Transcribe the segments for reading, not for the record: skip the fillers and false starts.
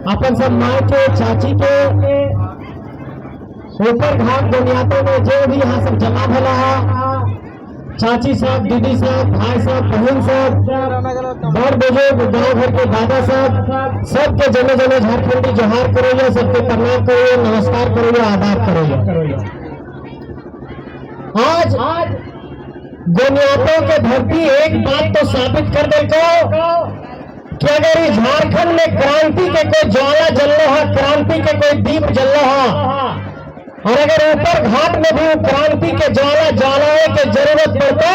अपन सब माँ के चाची के ऊपर घाट दुनियातों में जो भी यहाँ सब जमा भला है, चाची साहब, दीदी साहब, भाई साहब, बहन साहब, बड़ बुजुर्ग, गांव भर के दादा साहब, सबके जने जने झारखंडी जोहार करो, सबके प्रणाम करो, नमस्कार करो, आदाब करो। आज दुनियातों के धरती एक बात तो साबित कर देखो कि अगर इस झारखंड में क्रांति के कोई ज्वाला जल रहा, क्रांति के कोई दीप जल रहा, और अगर ऊपर घाट में भी क्रांति के ज्वालाएं की जरूरत पड़ते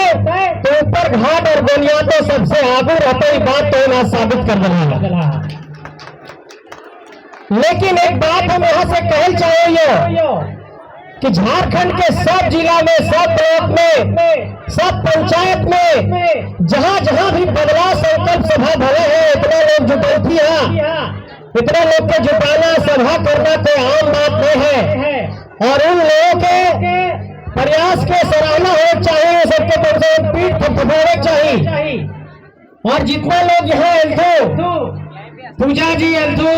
तो ऊपर घाट और बुनियादों सबसे आगे रहते, बात तो ना साबित कर रहा है। लेकिन एक बात हम यहां से कहना चाहिए कि झारखंड के सब जिला में, सब ब्लॉक में, सब पंचायत में जहां जहां भी बदलाव संकल्प सभा भले हैं, इतने लोग जुटौती है, इतने लोग के जुटाना सभा करना कोई आम बात नहीं है, और उन लोगों के प्रयास के सराहना होना चाहिए, सबके कम पीठ थपथपाने चाहिए। और जितना लोग यहाँ एल्थो, पूजा जी एल्थो,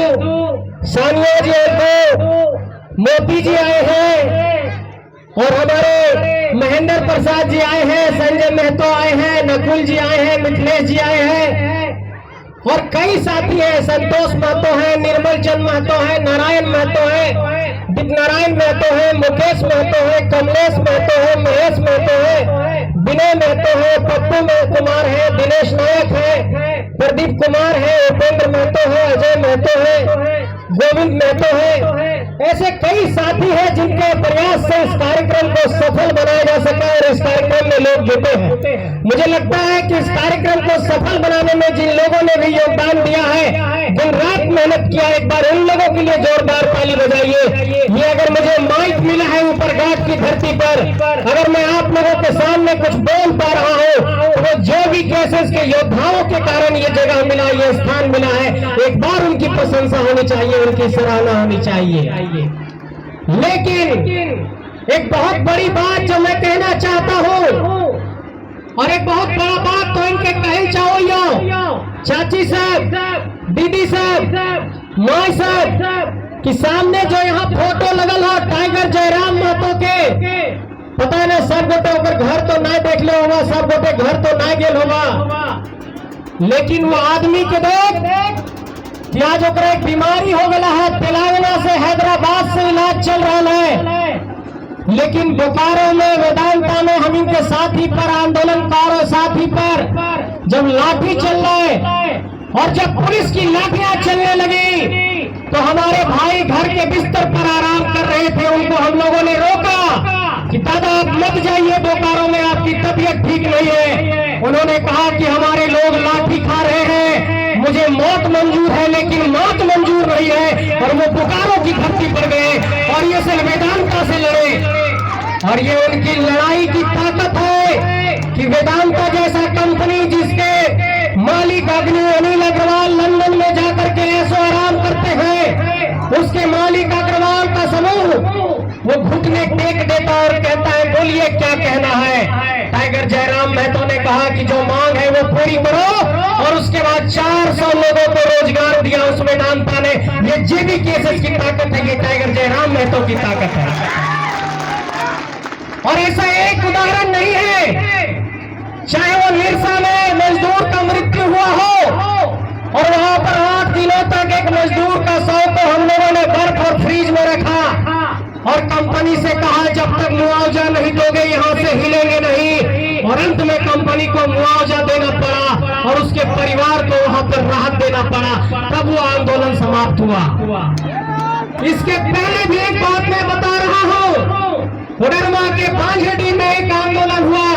सानिया जी एल्थो, मोती जी आए हैं, और हमारे महेंद्र प्रसाद जी आए हैं, संजय महतो आए हैं, नकुल जी आए हैं, मिथिलेश जी आए हैं, और कई साथी हैं, संतोष महतो है, निर्मल चंद महतो है, नारायण महतो है, नारायण महतो है, मुकेश महतो है, कमलेश महतो है, महेश महतो है, विनय महतो है, पप्पू कुमार है, दिनेश नायक है, प्रदीप कुमार है, उपेंद्र महतो है, अजय महतो है, गोविंद महतो है। ऐसे कई साथी हैं जिनके प्रयास से इस कार्यक्रम को सफल बनाया जा सका और इस कार्यक्रम में लोग जुटे हैं। मुझे लगता है कि इस कार्यक्रम को सफल बनाने में जिन लोगों ने भी योगदान दिया है, दिन रात मेहनत किया, एक बार उन लोगों के लिए जोरदार ताली बजाइए। ये अगर मुझे माइक मिला है ऊपर घाट की धरती पर, अगर मैं आप लोगों के सामने कुछ बोल पा रहा हूँ, तो जो भी केसेस के योद्धाओं के कारण ये जगह मिला, ये स्थान मिला है, एक बार उनकी प्रशंसा होनी चाहिए, उनकी सराहना होनी चाहिए। लेकिन एक बहुत बड़ी बात जो मैं कहना चाहता हूँ, और एक बहुत बड़ा बात तो इनके कहना चाहो, चाची साहब, दीदी साहब, माई साहब कि सामने जो यहाँ फोटो लगल हो टाइगर जयराम महतो के, पता है ना, सब गोटे ओकर घर तो ना देख ले होगा, सब गोटे घर तो ना गेल होगा, लेकिन वो आदमी के देख कि आज ओकरा एक बीमारी हो गया है, तेलंगाना से, हैदराबाद से इलाज चल रहा है, लेकिन बोकारो में, वेदांता में हम इनके साथी पर, आंदोलनकारों साथी पर जब लाठी चल रहे और जब पुलिस की लाठियां चलने लगी, तो हमारे भाई घर के बिस्तर पर आराम कर रहे थे, उनको हम लोगों ने रोका कि दादा आप मत जाइए, बोकारो में आपकी तबीयत ठीक नहीं है। उन्होंने कहा कि हमारे लोग लाठी खा रहे हैं, मुझे मौत मंजूर है लेकिन मौत मंजूर नहीं है, और वो बोकारो की धरती पर गए और ये सिर्फ वेदांता से लड़े। और ये उनकी लड़ाई की ताकत है कि वेदांता जैसा कंपनी जिसके मालिक अनिल अग्रवाल लंदन में जाकर के ऐसो आराम करते हैं, उसके मालिक अग्रवाल का समूह वो घुटने टेक देता और कहता है बोलिए क्या कहना है। टाइगर जयराम महतो ने कहा कि जो मांग है वो पूरी करो, और उसके बाद 400 लोगों को रोजगार दिया उस वेदांता ने। ये जेबी केसेस की ताकत है, ये टाइगर जयराम महतो की ताकत है। और ऐसा एक उदाहरण नहीं है, चाहे वो निरसा में मजदूर का मृत्यु हुआ हो और वहां पर 8 दिनों तक एक मजदूर का शव को हम लोगों ने बर्फ और फ्रीज में रखा और कंपनी से कहा जब तक मुआवजा नहीं दोगे यहाँ से हिलेंगे नहीं, और अंत में कंपनी को मुआवजा देना पड़ा और उसके परिवार को वहां पर राहत देना पड़ा, तब वो आंदोलन समाप्त हुआ। इसके पहले भी एक बात मैं बता रहा हूँ, कोडरमा के बांझेडी में एक आंदोलन हुआ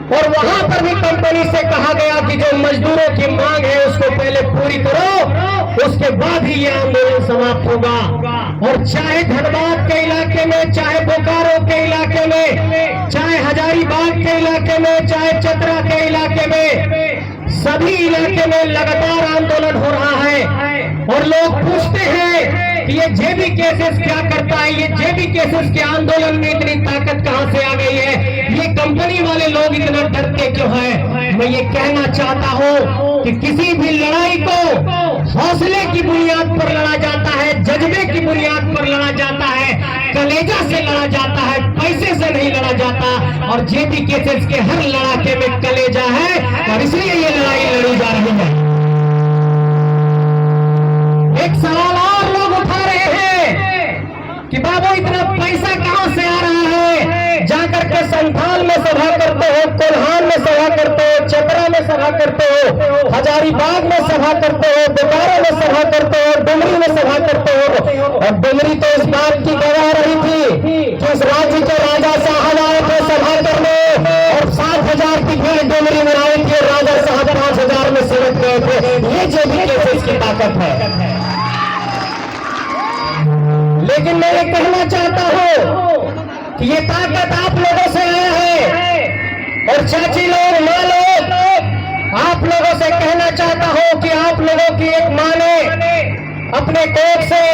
और वहां पर भी कंपनी से कहा गया कि जो मजदूरों की मांग है उसको पहले पूरी करो, उसके बाद ही ये आंदोलन समाप्त होगा। और चाहे धनबाद के इलाके में, चाहे बोकारो के इलाके में, चाहे हजारीबाग के इलाके में, चाहे चतरा के इलाके में, सभी इलाके में लगातार आंदोलन हो रहा है। और लोग पूछते हैं कि ये जेबी केसेस क्या करता है, ये जेबी केसेस के आंदोलन में इतनी ताकत कहां से आ गई है, ये कंपनी वाले लोग इतना डरते क्यों हैं। मैं ये कहना चाहता हूं कि किसी भी लड़ाई को हौसले की बुनियाद पर लड़ा बुनियाद पर लड़ा जाता है, कलेजा से लड़ा जाता है, पैसे से नहीं लड़ा जाता। और जेपी केसेस के हर लड़ाके में कलेजा है और इसलिए ये लड़ाई लड़ी जा रही है। एक सवाल और लोग उठा रहे हैं कि बाबू इतना पैसा कहां से आ रहा है? जाकर के संथाल में सभा करते हो, कोल्हान में सभा करते हो, चतरा में सभा करते हो, हजारीबाग में सभा करते हो, बोकारो में सभा करते हो, डुमरी में सभा करते हो। और डुमरी तो इस बात की गवाह रही थी कि उस राज्य के राजा साहब आए थे सभा करने और 7,000 की भीड़ डुमरी में आई थी और राजा साहब 5,000 में सिमट गए थे। ये जेबी केसेस की ताकत है। लेकिन मैं ये कहना चाहता हूं कि ये ताकत आप लोगों से आया है। और चाची लोग, माँ लोग, आप लोगों से कहना चाहता हूं कि आप लोगों की एक माँ ने अपने कोख से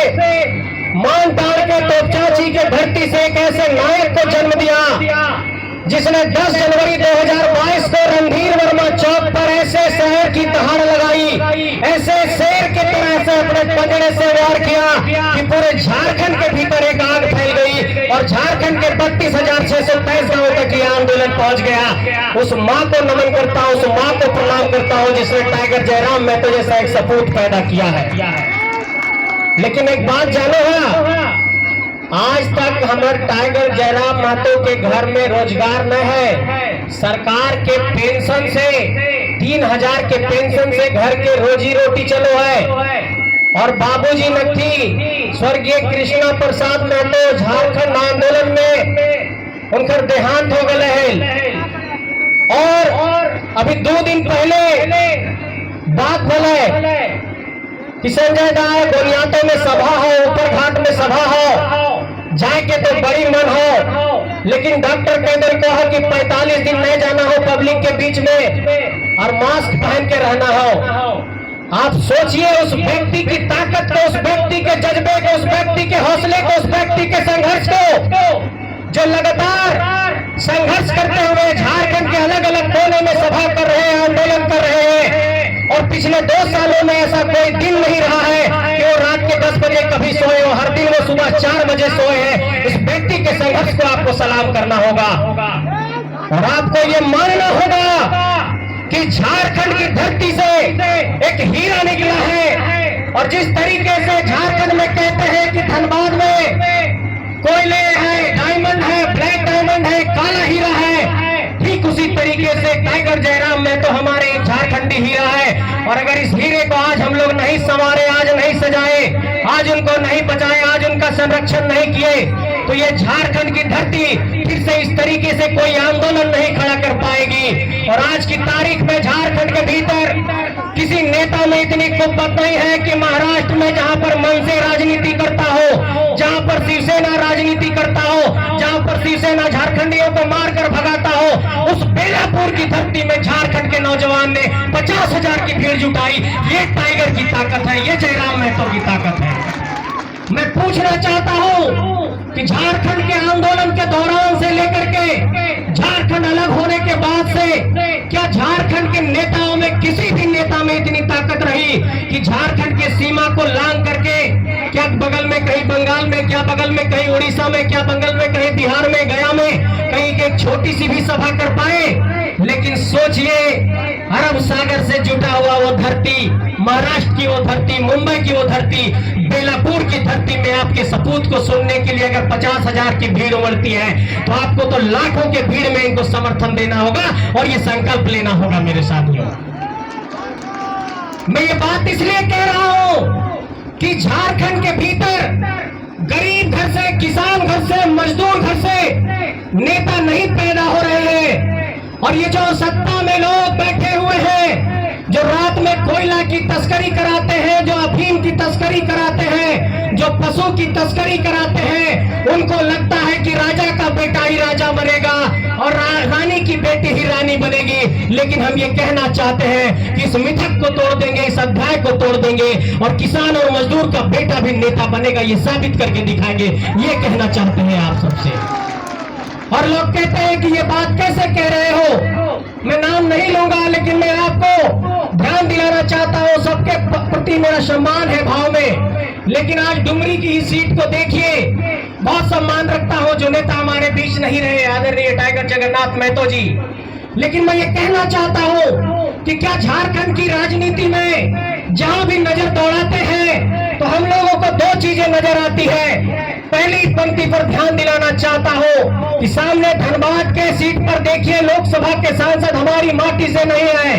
मान ताड़ के तो चाची के धरती से एक ऐसे नायक को जन्म दिया जिसने 10 जनवरी 2022 को रणधीर वर्मा चौक पर ऐसे शहर की दहाड़ लगाई, ऐसे शेर की तरह से अपने पंजड़े से वार किया कि पूरे झारखंड के भीतर एक आग फैल गई और झारखंड के 32,623 गांवों तक ये आंदोलन पहुंच गया। उस माँ को नमन करता हूं, उस माँ को प्रणाम करता हूं जिसने टाइगर जयराम महतो जैसा एक सपूत पैदा किया है। लेकिन एक बात जानो है, आज तक हमारे टाइगर जयराम महतो के घर में रोजगार न है। सरकार के पेंशन से 3,000 के पेंशन से घर के रोजी रोटी चलो है। और बाबूजी नक्की स्वर्गीय कृष्णा प्रसाद महतो झारखंड आंदोलन में उनका देहांत हो गए है। और अभी 2 दिन पहले बात बोले कि संजय दास गोनियातों में सभा हो, ऊपर घाट में सभा हो, जाएंगे तो बड़ी मन हो। लेकिन डॉक्टर केंद्र को है कि 45 दिन नहीं जाना हो पब्लिक के बीच में और मास्क पहन के रहना हो। आप सोचिए उस व्यक्ति की ताकत को, उस व्यक्ति के जज्बे को, उस व्यक्ति के हौसले को, उस व्यक्ति के संघर्ष को, जो लगातार संघर्ष करते हुए झारखंड के अलग अलग कोने में सभा कर रहे हैं, आंदोलन कर रहे हैं। और पिछले 2 सालों में ऐसा कोई दिन नहीं रहा है कि वो रात के 10 बजे कभी सोए हो, हर दिन वो सुबह 4 बजे सोए हैं। इस व्यक्ति के संघर्ष को आपको सलाम करना होगा और आपको ये मानना होगा कि झारखंड की धरती से एक हीरा निकला है। और जिस तरीके से झारखंड में कहते हैं कि धनबाद में कोयले है, डायमंड है, ब्लैक डायमंड है, काला हीरा है, ठीक उसी तरीके से टाइगर जयराम महतो हमारे झारखंडी हीरा है। और अगर इस हीरे को आज हम लोग नहीं संवारे, आज नहीं सजाए, आज उनको नहीं बचाए, आज उनका संरक्षण नहीं किए, तो ये झारखंड की धरती फिर से इस तरीके से कोई आंदोलन नहीं खड़ा कर पाएगी। और आज की तारीख में झारखंड के भीतर किसी नेता में इतनी कुव्वत नहीं है कि महाराष्ट्र में जहां पर मन से राजनीति करता हो, जहां पर शिवसेना राजनीति करता हो, जहां पर शिवसेना झारखंडियों को मारकर भगाता हो, उस बेलापुर की धरती में झारखंड के नौजवान ने 50,000 की भीड़ जुटाई। ये टाइगर की ताकत है, ये जयराम महतो की ताकत है। मैं पूछना चाहता हूं कि झारखंड के आंदोलन के दौरान से लेकर के झारखंड अलग होने के बाद से क्या झारखंड के नेताओं में किसी भी नेता में इतनी ताकत रही कि झारखंड के सीमा को लांग करके, क्या बगल में कहीं बंगाल में, क्या बगल में कहीं उड़ीसा में, क्या बगल में कहीं बिहार में, गया में कहीं एक छोटी सी भी सभा कर पाए? लेकिन सोचिए, अरब सागर से जुटा हुआ वो धरती, महाराष्ट्र की वो धरती, मुंबई की वो धरती, बेलापुर की धरती में आपके सपूत को सुनने के लिए अगर 50,000 की भीड़ उमड़ती है तो आपको तो लाखों के भीड़ में इनको समर्थन देना होगा और ये संकल्प लेना होगा। मेरे साथियों, मैं ये बात इसलिए कह रहा हूं कि झारखंड के भीतर गरीब घर से, किसान घर से, मजदूर घर से नेता नहीं पैदा हो रहे हैं। और ये जो सत्ता में लोग बैठे हुए हैं, जो रात में कोयला की तस्करी कराते हैं, जो अफीम की तस्करी कराते हैं, जो पशु की तस्करी कराते हैं, उनको लगता है कि राजा का बेटा ही राजा बनेगा और रानी की बेटी ही रानी बनेगी। लेकिन हम ये कहना चाहते हैं कि इस मिथक को तोड़ देंगे, इस अध्याय को तोड़ देंगे और किसान और मजदूर का बेटा भी नेता बनेगा, ये साबित करके दिखाएंगे। ये कहना चाहते हैं आप सबसे। और लोग कहते हैं कि ये बात कैसे कह रहे हो, मैं नाम नहीं लूंगा, लेकिन मैं आपको ध्यान दिलाना चाहता हूं, सबके प्रति मेरा सम्मान है भाव में, लेकिन आज डुमरी की इस सीट को देखिए, बहुत सम्मान रखता हूं जो नेता हमारे बीच नहीं रहे, आदरणीय टाइगर जगन्नाथ महतो जी। लेकिन मैं ये कहना चाहता हूं कि क्या झारखंड की राजनीति में जहां भी नजर दौड़ाते हैं तो हम लोगों को दो चीजें नजर आती है। पहली पंक्ति पर ध्यान दिलाना चाहता हूं कि सामने धनबाद के सीट पर देखिए लोकसभा के सांसद हमारी माटी से नहीं आए,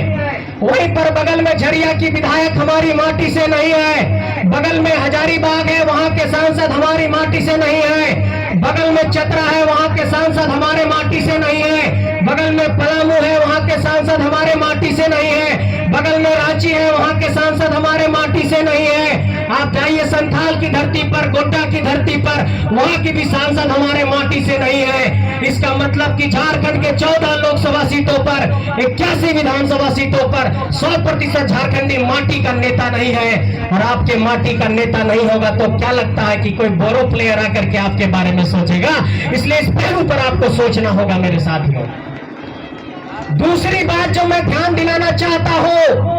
वहीं पर बगल में झरिया की विधायक हमारी माटी से नहीं आए, बगल में हजारीबाग है वहां के सांसद हमारी माटी से नहीं आए, बगल में चतरा है वहां के सांसद हमारे माटी से नहीं है, बगल में पलामू है वहां के सांसद हमारे माटी से नहीं है, बगल में रांची है वहां के सांसद हमारे माटी से नहीं है। आप जाइए संथाल की धरती पर, गोड्डा की धरती पर, वहां की भी सांसद हमारे माटी से नहीं है। इसका मतलब कि झारखंड के 14 लोकसभा सीटों पर, 81 विधानसभा सीटों पर 100% झारखंडी माटी का नेता नहीं है। और आपके माटी का नेता नहीं होगा तो क्या लगता है कि कोई बोरो प्लेयर आकर के आपके बारे में सोचेगा? इसलिए इस पहलू पर आपको सोचना होगा मेरे साथियों। दूसरी बात जो मैं ध्यान दिलाना चाहता हूं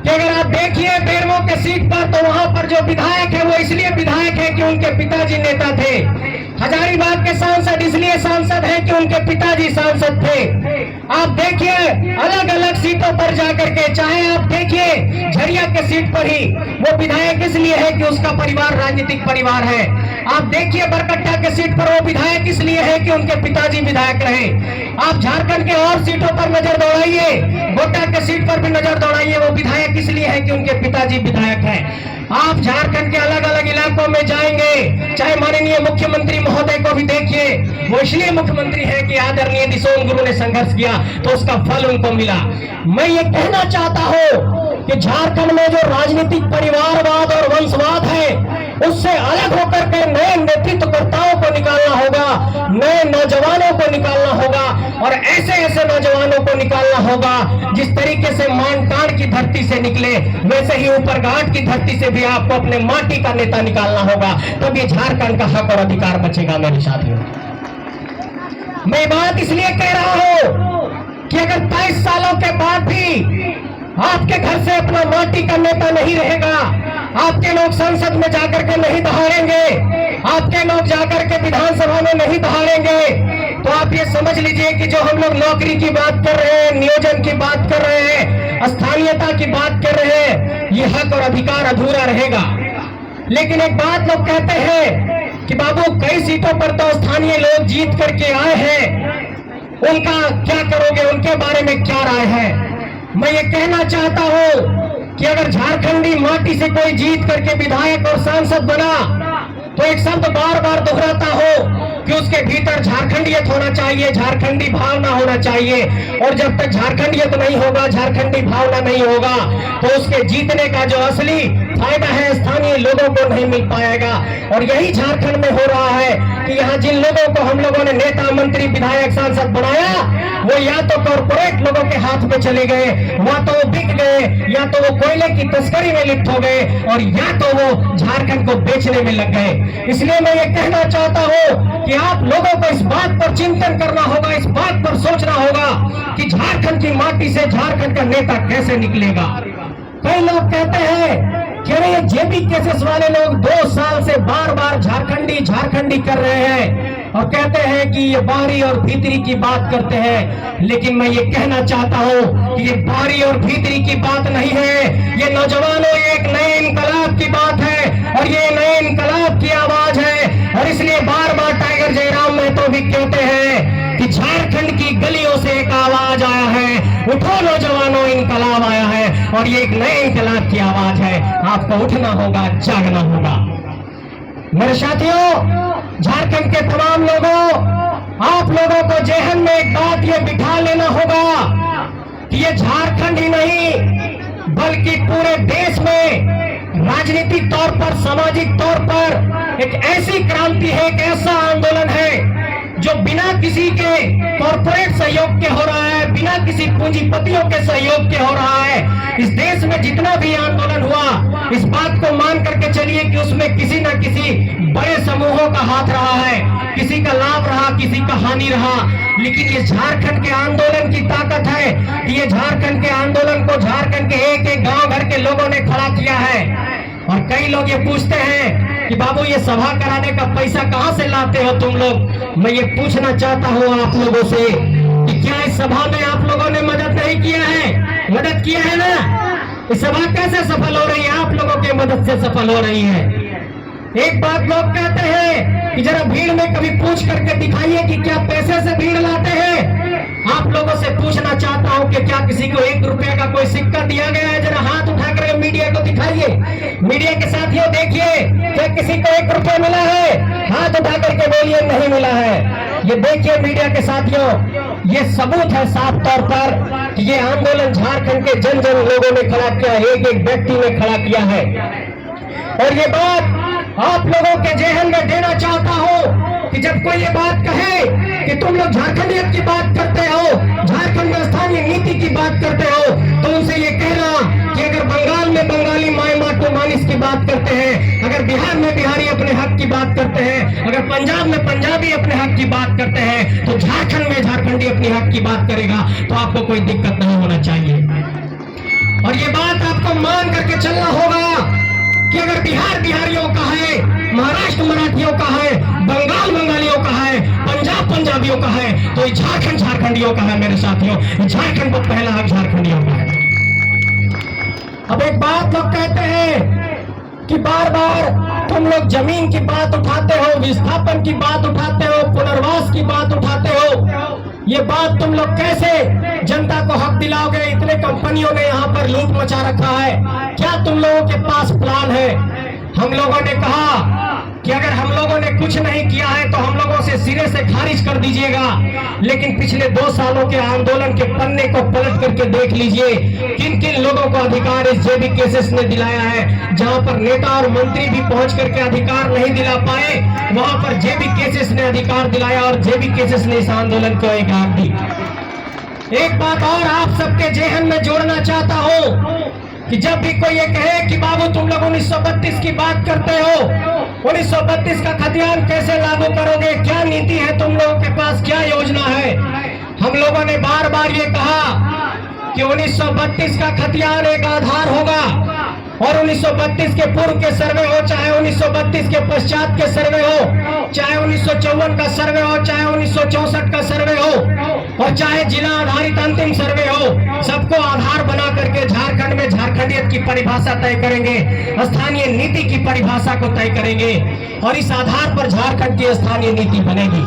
कि अगर आप देखिए बेरमो के सीट पर, तो वहां पर जो विधायक है वो इसलिए विधायक है कि उनके पिताजी नेता थे। हजारीबाग के सांसद इसलिए सांसद हैं कि उनके पिताजी सांसद थे। आप देखिए अलग अलग सीटों पर जाकर के, चाहे आप देखिए झरिया के सीट पर ही वो विधायक इसलिए है कि उसका परिवार राजनीतिक परिवार है। आप देखिए बरकट्टा के सीट पर वो विधायक इसलिए है कि उनके पिताजी विधायक रहे। आप झारखंड के और सीटों पर नजर दौड़ाइए, गोड्डा के सीट पर भी नजर दौड़ाइए, वो विधायक इसलिए है कि उनके पिताजी विधायक हैं। आप झारखंड के अलग अलग इलाकों में जाएंगे, चाहे माननीय मुख्यमंत्री महोदय को भी देखिए, वो इसलिए मुख्यमंत्री है कि आदरणीय दिसोम गुरु ने संघर्ष किया तो उसका फल उनको मिला। मैं ये कहना चाहता हूं कि झारखंड में जो राजनीतिक परिवारवाद और वंशवाद है उससे अलग होकर के नए नेतृत्वकर्ताओं को निकालना होगा, नए नौजवानों को निकालना होगा, और ऐसे ऐसे नौजवानों को निकालना होगा जिस तरीके से मानकाड़ की धरती से निकले वैसे ही ऊपरघाट की धरती से भी आपको अपने माटी का नेता निकालना होगा, तब ये झारखंड का हक और अधिकार बचेगा। मेरे साथियों, मैं बात इसलिए कह रहा हूं कि अगर 22 सालों के बाद भी आपके घर से अपना माटी का नेता नहीं रहेगा, आपके लोग संसद में जाकर के नहीं दहाड़ेंगे, आपके लोग जाकर के विधानसभा में नहीं दहाड़ेंगे, तो आप ये समझ लीजिए कि जो हम लोग नौकरी की बात कर रहे हैं, नियोजन की बात कर रहे हैं, स्थानीयता की बात कर रहे हैं, ये हक और अधिकार अधूरा रहेगा। लेकिन एक बात लोग कहते हैं कि बाबू कई सीटों पर तो स्थानीय लोग जीत करके आए हैं, उनका क्या करोगे, उनके बारे में क्या राय है? मैं ये कहना चाहता हूं कि अगर झारखंडी माटी से कोई जीत करके विधायक और सांसद बना तो एक शब्द बार बार दोहराता हो कि उसके भीतर झारखंडियत होना चाहिए, झारखंडी भावना होना चाहिए। और जब तक झारखंडियत नहीं होगा, झारखंडी भावना नहीं होगा, तो उसके जीतने का जो असली फायदा है स्थानीय लोगों को नहीं मिल पाएगा। और यही झारखंड में हो रहा है कि यहाँ जिन लोगों को हम लोगों ने नेता, मंत्री, विधायक, सांसद बनाया, वो या तो कॉर्पोरेट लोगों के हाथ में चले गए, या तो वो बिक गए, या तो वो कोयले की तस्करी में लिप्त हो गए, और या तो वो झारखंड को बेचने में लग गए। इसलिए मैं ये कहना चाहता हूं कि आप लोगों को इस बात पर चिंतन करना होगा, इस बात पर सोचना होगा कि झारखंड की माटी से झारखंड का नेता कैसे निकलेगा। कई लोग कहते हैं कि अरे ये जेबी केसेस वाले लोग 2 साल से बार बार झारखंडी कर रहे हैं और कहते हैं कि ये बाहरी और भीतरी की बात करते हैं। लेकिन मैं ये कहना चाहता हूं कि ये बाहरी और भीतरी की बात नहीं है, ये नौजवानों ये एक नए इनकलाब की बात है और ये नए इनकलाब की आवाज है। और इसलिए बार बार टाइगर जयराम महतो भी कहते हैं कि झारखंड की गलियों से एक आवाज आया है, उठो नौजवानों, इनकलाब आया है। और ये एक नए इनकलाब की आवाज है, आपको उठना होगा, जागना होगा। मेरे साथियों, झारखंड के तमाम लोगों, आप लोगों को जेहन में एक बात ये बिठा लेना होगा कि ये झारखंड ही नहीं बल्कि पूरे देश में राजनीतिक तौर पर, सामाजिक तौर पर एक ऐसी क्रांति है, एक ऐसा आंदोलन है जो बिना किसी के कॉर्पोरेट सहयोग के हो रहा है, बिना किसी पूंजीपतियों के सहयोग के हो रहा है। इस देश में जितना भी आंदोलन हुआ, इस बात को मान करके चलिए कि उसमें किसी न किसी बड़े समूहों का हाथ रहा है, किसी का लाभ रहा, किसी का हानि रहा। लेकिन ये झारखंड के आंदोलन की ताकत है कि ये झारखंड के आंदोलन को झारखंड के एक एक गांव घर के लोगों ने खड़ा किया है। और कई लोग ये पूछते हैं कि बाबू ये सभा कराने का पैसा कहां से लाते हो तुम लोग। मैं ये पूछना चाहता हूं आप लोगों से कि क्या इस सभा में आप लोगों ने मदद नहीं किया है? मदद किया है ना? इस सभा कैसे सफल हो रही है? आप लोगों की मदद से सफल हो रही है। एक बात लोग कहते हैं कि जरा भीड़ में कभी पूछ करके दिखाइए कि क्या पैसे से भीड़ लाते हैं। आप लोगों से पूछना चाहता हूं कि क्या किसी को 1 रुपया का कोई सिक्का दिया गया है? जरा हाथ उठा करके मीडिया को दिखाइए। मीडिया के साथियों देखिए, क्या किसी को 1 रुपया मिला है? हाथ उठा करके बोलिए नहीं मिला है। ये देखिए मीडिया के साथियों, ये सबूत है साफ तौर पर कि ये आंदोलन झारखंड के जन जन लोगों ने खड़ा किया, एक एक व्यक्ति ने खड़ा किया है। और ये बात आप लोगों के जेहन में देना चाहता हूं कि जब कोई ये बात कहे कि तुम लोग झारखंडियत की बात करते हो, झारखंड में स्थानीय नीति की बात करते हो, तो उनसे ये कहना कि अगर बंगाल में बंगाली माई माटू मानिस की बात करते हैं, अगर बिहार में बिहारी अपने हक की बात करते हैं, अगर पंजाब में पंजाबी अपने हक की बात करते हैं, तो झारखंड में झारखंडी अपने हक की बात करेगा तो आपको कोई दिक्कत नहीं होना चाहिए। और ये बात आपको मान करके चलना होगा कि अगर बिहार बिहारियों का है, महाराष्ट्र मराठियों का है, बंगाल बंगालियों का है, पंजाब पंजाबियों का है, तो ये झारखंड झारखंडियों का है। मेरे साथियों, झारखंड को पहला हक झारखंडियों का है। अब एक बात लोग कहते हैं कि बार बार तुम लोग जमीन की बात उठाते हो, विस्थापन की बात उठाते हो, पुनर्वास की बात उठाते हो। ये बात तुम लोग कैसे जनता को हक दिलाओगे? इतने कंपनियों ने यहाँ पर लूट मचा रखा है, क्या तुम लोगों के पास प्लान है? हम लोगों ने कहा कि अगर हम लोगों ने कुछ नहीं किया है तो हम लोगों से सिरे से खारिज कर दीजिएगा, लेकिन पिछले 2 सालों के आंदोलन के पन्ने को पलट करके देख लीजिए किन किन लोगों को अधिकार इस जेबी केसेस ने दिलाया है। जहां पर नेता और मंत्री भी पहुंच करके अधिकार नहीं दिला पाए, वहां पर जेबी केसेस ने अधिकार दिलाया और जेबी केसेस ने इस आंदोलन को एक आग दी। एक बात और आप सबके जेहन में जोड़ना चाहता हूं कि जब भी कोई ये कहे कि बाबू तुम लोग 1932 की बात करते हो, 1932 का खतियान कैसे लागू करोगे? क्या नीति है तुम लोगों के पास? क्या योजना है? हम लोगों ने बार बार ये कहा कि 1932 का खतियान एक आधार होगा और 1932 के पूर्व के सर्वे हो, चाहे 1932 के पश्चात के सर्वे हो, चाहे 1954 का सर्वे हो, चाहे 1964 का सर्वे हो, और चाहे जिला आधारित अंतिम सर्वे हो, सबको आधार बना करके झारखंड में झारखंडियत की परिभाषा तय करेंगे, स्थानीय नीति की परिभाषा को तय करेंगे और इस आधार पर झारखंड की स्थानीय नीति बनेगी।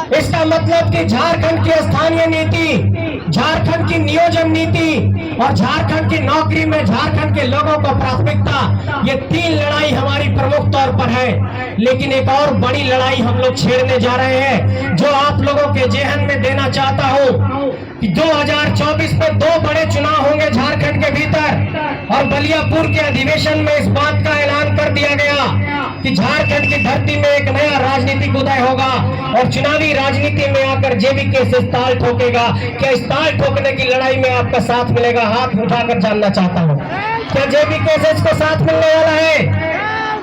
इसका मतलब कि झारखंड की स्थानीय नीति, झारखंड की नियोजन नीति और झारखंड की नौकरी में झारखंड के लोगों को प्राथमिकता, ये 3 लड़ाई हमारी प्रमुख तौर पर है। लेकिन एक और बड़ी लड़ाई हम लोग छेड़ने जा रहे हैं, जो आप लोगों के जेहन में देना चाहता हूं कि 2024 में 2 बड़े चुनाव होंगे झारखंड के भीतर और बलियापुर के अधिवेशन में इस बात का ऐलान कर दिया गया कि झारखंड की धरती में एक नया राजनीतिक उदय होगा और चुनावी राजनीति में आकर जेबी केसेस ताल ठोकेगा। क्या इस ताल ठोकने की लड़ाई में आपका साथ मिलेगा? हाथ उठाकर जानना चाहता हूँ, क्या जेबी केसेस को साथ मिलने वाला है?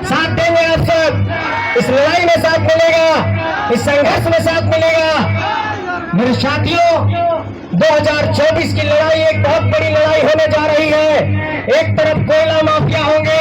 साथ देंगे आप सब? इस लड़ाई में साथ मिलेगा, इस संघर्ष में साथ मिलेगा। मेरे साथियों, 2024 की लड़ाई एक बहुत बड़ी लड़ाई होने जा रही है। एक तरफ कोयला माफिया होंगे,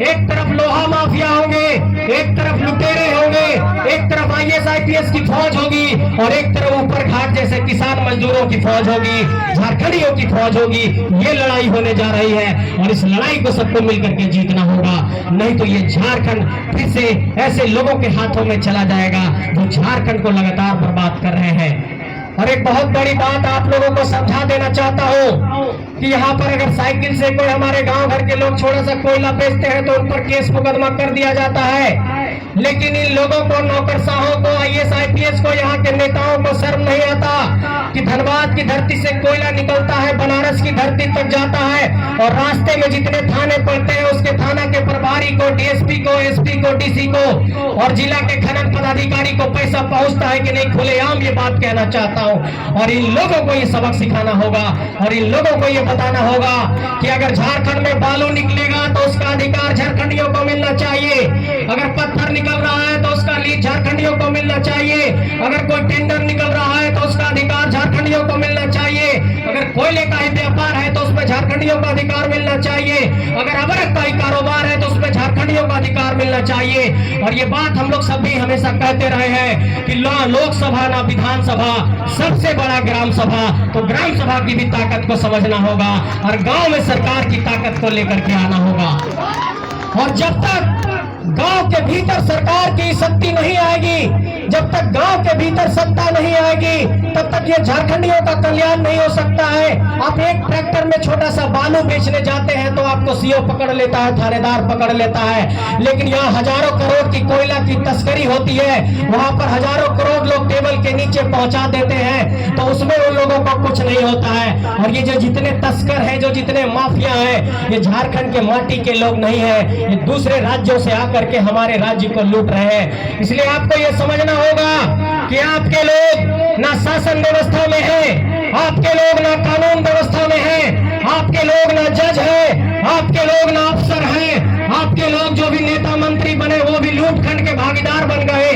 एक तरफ लोहा माफिया होंगे, एक तरफ लुटेरे होंगे, एक तरफ IAS IPS की फौज होगी और एक तरफ ऊपर घाट जैसे किसान मजदूरों की फौज होगी, झारखंडियों की फौज होगी। ये लड़ाई होने जा रही है और इस लड़ाई को सबको मिलकर के जीतना होगा, नहीं तो ये झारखंड फिर से ऐसे लोगों के हाथों में चला जाएगा जो झारखंड को लगातार बर्बाद कर रहे हैं। और एक बहुत बड़ी बात आप लोगों को समझा देना चाहता हूँ कि यहाँ पर अगर साइकिल से कोई हमारे गांव घर के लोग थोड़ा सा कोयला बेचते हैं तो उन पर केस मुकदमा कर दिया जाता है, लेकिन इन लोगों को, नौकरशाहों को, IAS IPS को, यहाँ के नेताओं को शर्म नहीं आता कि धनबाद की धरती से कोयला निकलता है, बनारस की धरती तक जाता है और रास्ते में जितने थाने पड़ते हैं उसके थाना के प्रभारी को, DSP को, SP को, DC को और जिला के खनन पदाधिकारी को पैसा पहुंचता है कि नहीं? खुलेआम ये बात कहना चाहता हूं और इन लोगों को ये सबक सिखाना होगा और इन लोगों को ये बताना होगा कि अगर झारखंड में बालू निकलेगा तो उसका अधिकार झारखंडियों को मिलना चाहिए, अगर पत्थर निकल रहा है तो उसका लीज झारखंडियों को मिलना चाहिए, अगर कोई टेंडर निकल रहा है तो उसका अधिकार झारखंडियों को मिलना चाहिए, अगर कोयले का ही व्यापार है तो उसमें झारखंडियों का अधिकार मिलना चाहिए, अगर अबरक का ही कारोबार है तो उसमें देना चाहिए। और ये बात हम लोग सभी हमेशा कहते रहे हैं कि लोकसभा ना विधानसभा, सबसे बड़ा ग्राम सभा। तो ग्राम सभा की भी ताकत को समझना होगा और गांव में सरकार की ताकत को लेकर के आना होगा। और जब तक गांव के भीतर सरकार की शक्ति नहीं आएगी, जब तक गांव के भीतर सत्ता नहीं आएगी, तब तक ये झारखंडियों का कल्याण नहीं हो सकता है। आप एक ट्रैक्टर में छोटा सा बालू बेचने जाते हैं तो आपको सीओ पकड़ लेता है, थानेदार पकड़ लेता है। लेकिन यहाँ हजारों करोड़ की कोयला की तस्करी होती है, वहां पर हजारों करोड़ लोग टेबल के नीचे पहुंचा देते हैं, तो उसमें उन लोगों को कुछ नहीं होता है। और ये जो जितने तस्कर हैं, जो जितने माफिया हैं, ये झारखंड के माटी के लोग नहीं है, ये दूसरे राज्यों से आकर के हमारे राज्य को लूट रहे हैं। इसलिए आपको ये समझना होगा कि आपके लोग ना शासन व्यवस्था में है, आपके लोग ना कानून व्यवस्था में है, आपके लोग ना जज है, आपके लोग ना अफसर हैं, आपके लोग जो भी नेता मंत्री बने वो भी लूट खंड के भागीदार बन गए।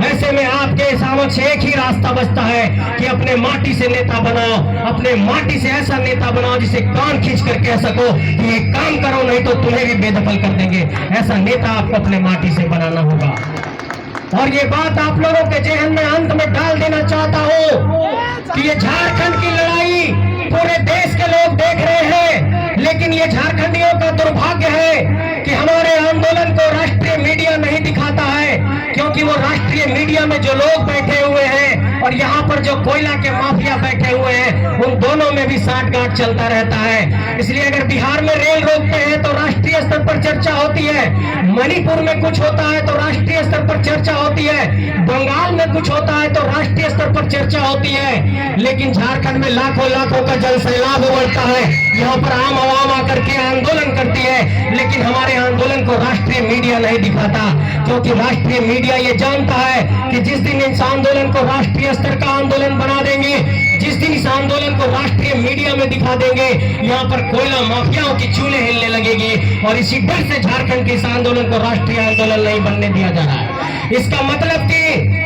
ऐसे में आपके समक्ष एक ही रास्ता बचता है कि अपने माटी से नेता बनाओ, अपने माटी से ऐसा नेता बनाओ जिसे कान खींच कर कह सको कि ये काम करो, नहीं तो तुम्हें भी बेदखल कर देंगे। ऐसा नेता आपको अपने माटी से बनाना होगा। और ये बात आप लोगों के जहन में अंत में डाल देना चाहता हूँ कि ये झारखंड की लड़ाई पूरे देश के लोग देख रहे हैं, लेकिन ये झारखंडियों का दुर्भाग्य है कि हमारे आंदोलन को राष्ट्रीय मीडिया नहीं दिखाता है, क्योंकि वो राष्ट्रीय मीडिया में जो लोग बैठे हुए हैं और यहाँ पर जो कोयला के माफिया बैठे हुए हैं, उन दोनों में भी साठगांठ चलता रहता है। इसलिए अगर बिहार में रेल रोकते हैं तो राष्ट्रीय स्तर पर चर्चा होती है, मणिपुर में कुछ होता है तो राष्ट्रीय स्तर पर चर्चा होती है, बंगाल में कुछ होता है तो राष्ट्रीय स्तर पर चर्चा होती है। लेकिन झारखंड में लाखों लाखों का जन सैलाब उमड़ता है, यहाँ पर आम आवाम आकर के आंदोलन करती है, लेकिन हमारे आंदोलन को राष्ट्रीय मीडिया नहीं दिखाता, क्योंकि राष्ट्रीय मीडिया ये जानता है कि जिस दिन इस आंदोलन को राष्ट्रीय स्तर का आंदोलन बना देंगे, जिस दिन इस आंदोलन को राष्ट्रीय मीडिया में दिखा देंगे, यहाँ पर कोयला माफियाओं की चूल्हे हिलने लगेगी। और इसी डर से झारखंड के इस आंदोलन को राष्ट्रीय आंदोलन नहीं बनने दिया जा रहा है। इसका मतलब कि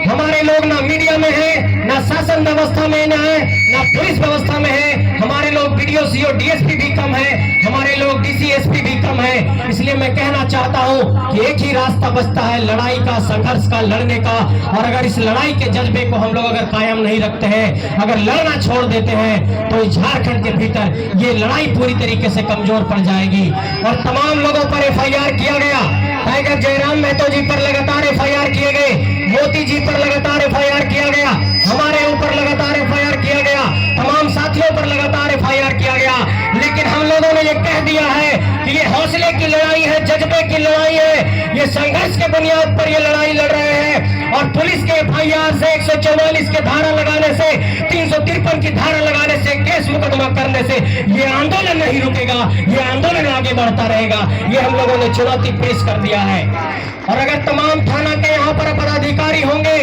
हमारे लोग ना मीडिया में है, ना शासन व्यवस्था में है, ना पुलिस व्यवस्था में है। हमारे लोग वीडियो सीओ डीएसपी भी कम है, हमारे लोग डीसीएसपी भी कम है। इसलिए मैं कहना चाहता हूँ कि एक ही रास्ता बचता है लड़ाई का, संघर्ष का, लड़ने का। और अगर इस लड़ाई के जज्बे को हम लोग अगर कायम नहीं रखते हैं, अगर लड़ना छोड़ देते हैं, तो झारखंड के भीतर ये लड़ाई पूरी तरीके से कमजोर पड़ जाएगी। और तमाम लोगों पर एफआईआर किया गया, टाइगर जयराम महतो जी पर लगातार एफआईआर किए गए, मोती जी पर लगातार एफआईआर किया गया, हमारे ऊपर लगातार एफआईआर किया गया, तमाम साथियों पर लगातार एफआईआर किया गया। लेकिन हम लोगों ने ये कह दिया है कि ये हौसले की लड़ाई है, जज्बे की लड़ाई है, ये संघर्ष के बुनियाद पर ये लड़ाई लड़ रहे हैं। और पुलिस के एफआईआर से, 144 के धारा लगाने से, 353 की धारा लगाने से, केस मुकदमा करने से ये आंदोलन नहीं रुकेगा, ये आंदोलन आगे बढ़ता रहेगा। ये हम लोगों ने चुनौती पेश कर दिया है। और अगर तमाम थाना के यहाँ पर पदाधिकारी होंगे,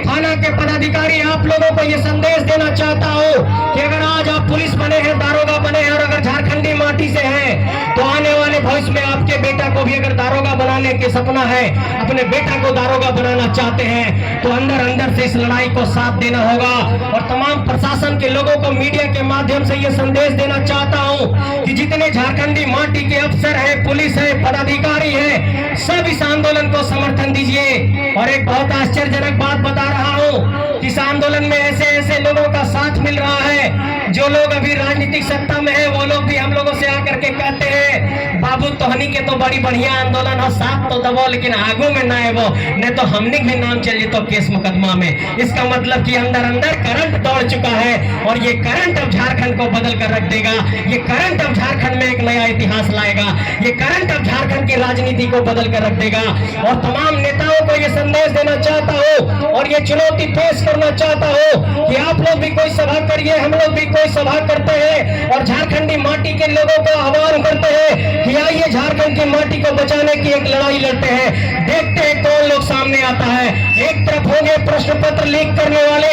थाना के पदाधिकारी आप लोगों को ये संदेश देना चाहता हूँ कि अगर आज आप पुलिस बने हैं, दारोगा बने हैं और अगर झारखंडी माटी से हैं, तो आने वाले भविष्य में आपके बेटा को भी अगर दारोगा बनाने के सपना है, अपने बेटा को दारोगा बनाना चाहते हैं, तो अंदर अंदर से इस लड़ाई को साथ देना होगा। और तमाम प्रशासन के लोगों को मीडिया के माध्यम से ये संदेश देना चाहता हूँ कि जितने झारखंडी माटी के अफसर है, पुलिस है, पदाधिकारी है, सब इस आंदोलन को समर्थन दीजिए। और एक बहुत आश्चर्यजनक बात बता रहा हूँ, इस आंदोलन में ऐसे ऐसे लोगों का साथ मिल रहा है जो लोग अभी राजनीतिक सत्ता में है, वो लोग भी हम लोगों से आकर के कहते हैं बाबू तोहनी के तो बड़ी बढ़िया आंदोलन हो, साथ तो दबो लेकिन आगू में ना है वो, नहीं तो हमने भी नाम चलिए तो केस मुकदमा में। इसका मतलब कि अंदर अंदर करंट दौड़ चुका है और ये करंट अब झारखंड को बदल कर रख देगा, ये करंट अब झारखंड में एक नया इतिहास लाएगा, ये करंट अब झारखंड की राजनीति को बदल कर रख देगा। और तमाम नेताओं को ये संदेश देना चाहता हूँ और ये चुनौती पेश करना चाहता हूँ कि आप लोग भी कोई सभा करिए, हम लोग भी कोई सभा करते हैं और झारखंडी माटी के लोगों को आह्वान करते हैं कि आइए झारखंड की माटी को बचाने की एक लड़ाई लड़ते हैं। देखते हैं कौन लोग सामने आता है। एक तरफ होंगे प्रश्न पत्र लीक करने वाले,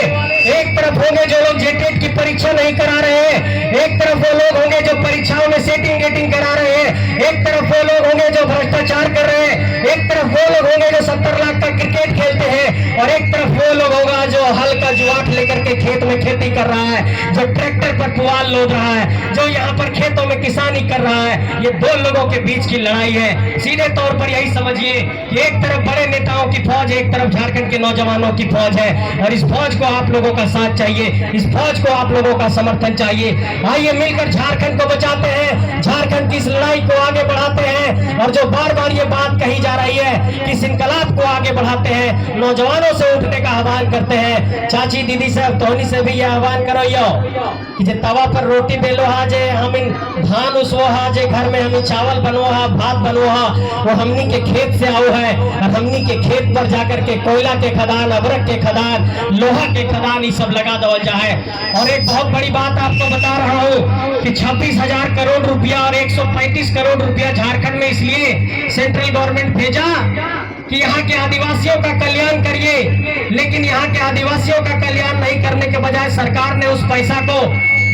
एक तरफ होंगे जो लोग जेटेट की परीक्षा नहीं करा रहे हैं, एक तरफ वो लोग होंगे जो परीक्षाओं में सेटिंग गेटिंग करा रहे हैं, एक तरफ वो लोग होंगे जो भ्रष्टाचार कर रहे हैं, एक तरफ वो लोग होंगे जो 70 लाख का क्रिकेट खेलते हैं और एक तरफ वो लोग होगा जो हल का जुआट लेकर के खेत में खेती कर रहा है, जो ट्रैक्टर पर पुआल लोद रहा है, जो यहाँ पर खेतों में किसानी कर रहा है, ये दो लोगों के बीच की लड़ाई है। सीधे तौर पर यही समझिए कि एक तरफ बड़े नेताओं की फौज है, एक तरफ झारखंड के नौजवानों की फौज है, और इस फौज को आप लोगों का साथ चाहिए, इस फौज को आप लोगों का समर्थन चाहिए। आइए मिलकर झारखंड को बचाते हैं, झारखंड की इस लड़ाई को आगे बढ़ाते हैं। और जो बार बार ये बात कही जा रही है कि इस इनकलाब को आगे बढ़ाते हैं, नौजवानों से उठने का आह्वान करते हैं। चाची दीदी साहब तोहनी से भी ये आह्वान करो यो कि जे तवा पर रोटी बेलो हा, जे हम धान उसवो हा, जे घर में हम चावल बनवो हा, भात बनवो हा, वो हमनी के खेत से आओ है। और हमनी के खेत पर जाकर के कोयला के खदान, अबरक के खदान, लोहा के खदान ये सब लगा दवल जाए। और एक बहुत बड़ी बात आपको बता रहा हूँ कि 26,000 करोड़ रुपया और 135 करोड़ रुपया झारखंड में इसलिए सेंट्रल गवर्नमेंट भेजा कि यहाँ के आदिवासियों का कल्याण करिए। लेकिन यहाँ के आदिवासियों का कल्याण नहीं करने के बजाय सरकार ने उस पैसा को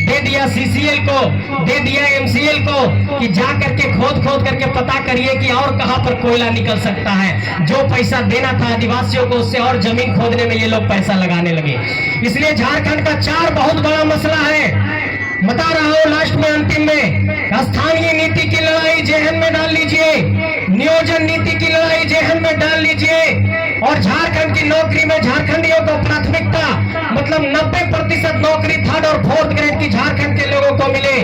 दे दिया CCL को, दे दिया MCL को कि जा करके खोद करके पता करिए कि और कहां पर कोयला निकल सकता है। जो पैसा देना था आदिवासियों को, उससे और जमीन खोदने में ये लोग पैसा लगाने लगे। इसलिए झारखंड का 4 बहुत बड़ा मसला है। बता रहा हूं लास्ट में, अंतिम में, स्थानीय नीति की लड़ाई जेहन में डाल लीजिए, नियोजन नीति की लड़ाई जेहन में डाल लीजिए, और झारखंड की नौकरी में झारखंडियों को प्राथमिकता, मतलब 90% नौकरी 3rd और 4th ग्रेड की झारखंड के लोगों को मिले।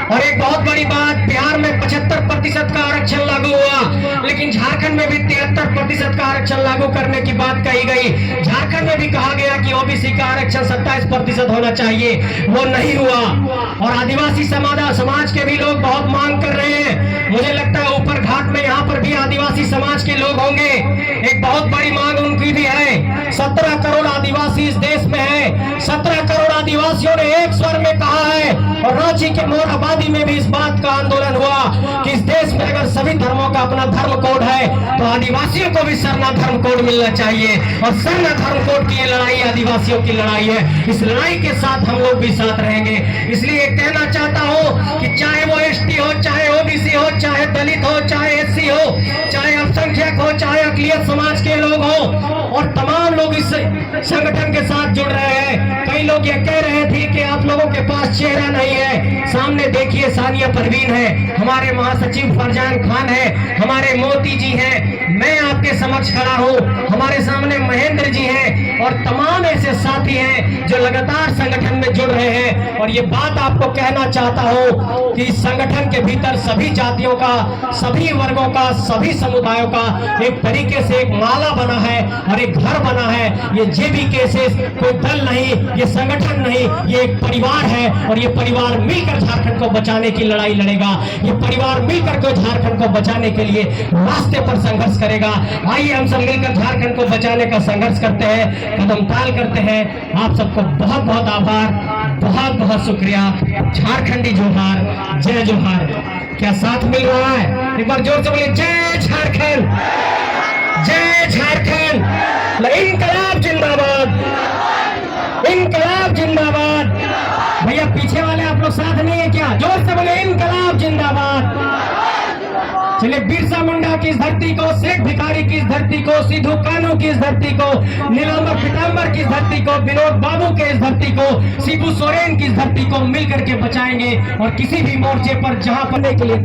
और एक बहुत बड़ी बात, बिहार में 75% का आरक्षण लागू हुआ, लेकिन झारखंड में भी 73% का आरक्षण लागू करने की बात कही गई। झारखंड में भी कहा गया कि OBC का आरक्षण 27% होना चाहिए, वो नहीं हुआ। और आदिवासी समाज के भी लोग बहुत मांग कर रहे हैं। मुझे लगता है ऊपर घाट में यहाँ पर भी आदिवासी समाज के लोग होंगे। एक बहुत बड़ी मांग उनकी भी है। 17 करोड़ आदिवासी इस देश में है। 17 करोड़ आदिवासियों ने एक स्वर में कहा है, और रांची के मोर आबादी में भी इस बात का आंदोलन हुआ कि इस देश में अगर सभी धर्मों का अपना धर्म कोड है तो आदिवासियों को भी सरना धर्म कोड मिलना चाहिए। और सरना धर्म कोड की ये लड़ाई आदिवासियों की लड़ाई है। इस लड़ाई के साथ हम लोग भी साथ रहेंगे। इसलिए कहना चाहता हूं कि चाहे वो ST हो, चाहे OBC हो, चाहे दलित हो, चाहे SC हो, चाहे अल्पसंख्यक हो, चाहे अकलियत समाज के लोग हो, और तमाम लोग इस संगठन के साथ जुड़ रहे हैं। कई लोग ये कह रहे थे कि आप लोगों के पास चेहरा नहीं है। सामने देखिए, सानिया परवीन है, हमारे महासचिव फरजान खान है, हमारे मोती जी हैं, मैं आपके समक्ष खड़ा हूं, हमारे सामने महेंद्र जी हैं, और तमाम ऐसे साथी हैं जो लगातार संगठन में जुड़ रहे हैं। और ये बात आपको कहना चाहता हूं कि इस संगठन के भीतर सभी जातियों का, सभी वर्गों का, सभी समुदायों का एक तरीके से एक माला बना है और एक घर बना है। ये JB केसेस कोई दल नहीं, ये संगठन नहीं, ये एक परिवार है। और ये परिवार मिलकर झारखंड को बचाने की लड़ाई लड़ेगा। ये परिवार मिलकर को झारखंड को बचाने के लिए रास्ते पर संघर्ष करेगा। आइए हम सब मिलकर झारखंड को बचाने का संघर्ष करते हैं, कदम ताल करते हैं। आप सबको बहुत बहुत आभार, बहुत बहुत शुक्रिया। झारखंडी जोहार, जय जोहार। क्या साथ मिल रहा है? एक बार जोर से बोलिए, जय झारखंड, जय झारखंड, इनकलाब जिंदाबाद, इनकलाब जिंदाबाद। भैया पीछे वाले आप लोग साथ नहीं है क्या? जोर से बोले, इनकलाब जिंदाबाद। चलिए, बिरसा मुंडा की इस धरती को, शेख भिखारी की इस धरती को, सिद्धू कान्हू की इस धरती को, नीलांबर पीतांबर की इस धरती को, विनोद बाबू के इस धरती को, शिबू सोरेन की इस धरती को मिलकर के बचाएंगे। और किसी भी मोर्चे पर जहां पड़ने के लिए